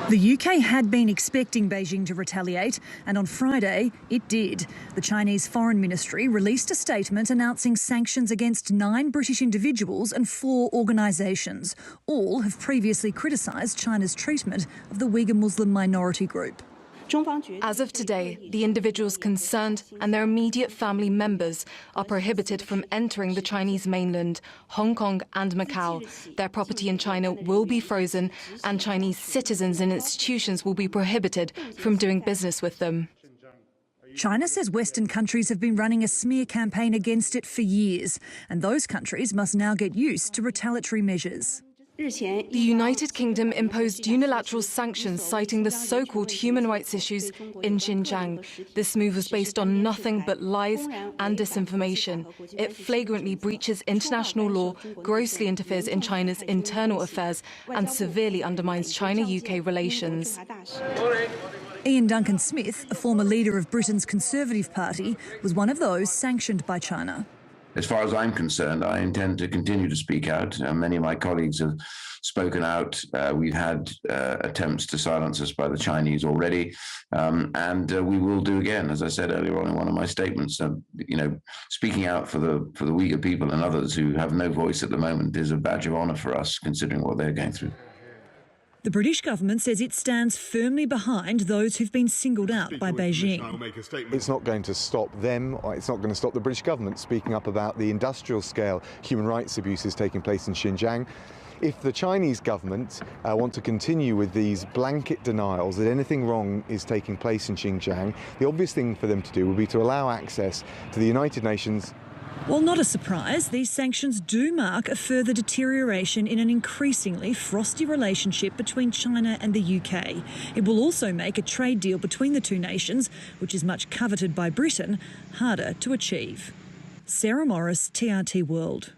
The UK had been expecting Beijing to retaliate, and on Friday it did. The Chinese Foreign Ministry released a statement announcing sanctions against 9 British individuals and 4 organisations. All have previously criticised China's treatment of the Uighur Muslim minority group. As of today, the individuals concerned and their immediate family members are prohibited from entering the Chinese mainland, Hong Kong and Macau. Their property in China will be frozen, and Chinese citizens and institutions will be prohibited from doing business with them. China says Western countries have been running a smear campaign against it for years, and those countries must now get used to retaliatory measures. The United Kingdom imposed unilateral sanctions citing the so-called human rights issues in Xinjiang. This move was based on nothing but lies and disinformation. It flagrantly breaches international law, grossly interferes in China's internal affairs and severely undermines China-UK relations. Ian Duncan Smith, a former leader of Britain's Conservative Party, was one of those sanctioned by China. As far as I'm concerned, I intend to continue to speak out. Many of my colleagues have spoken out. We've had attempts to silence us by the Chinese already, and we will do again. As I said earlier on in one of my statements, speaking out for the Uighur people and others who have no voice at the moment is a badge of honour for us, considering what they're going through. The British government says it stands firmly behind those who've been singled out by Beijing. It's not going to stop them, or it's not going to stop the British government speaking up about the industrial-scale human rights abuses taking place in Xinjiang. If the Chinese government want to continue with these blanket denials that anything wrong is taking place in Xinjiang, the obvious thing for them to do would be to allow access to the United Nations. Well, not a surprise, these sanctions do mark a further deterioration in an increasingly frosty relationship between China and the UK. It will also make a trade deal between the two nations, which is much coveted by Britain, harder to achieve. Sarah Morice, TRT World.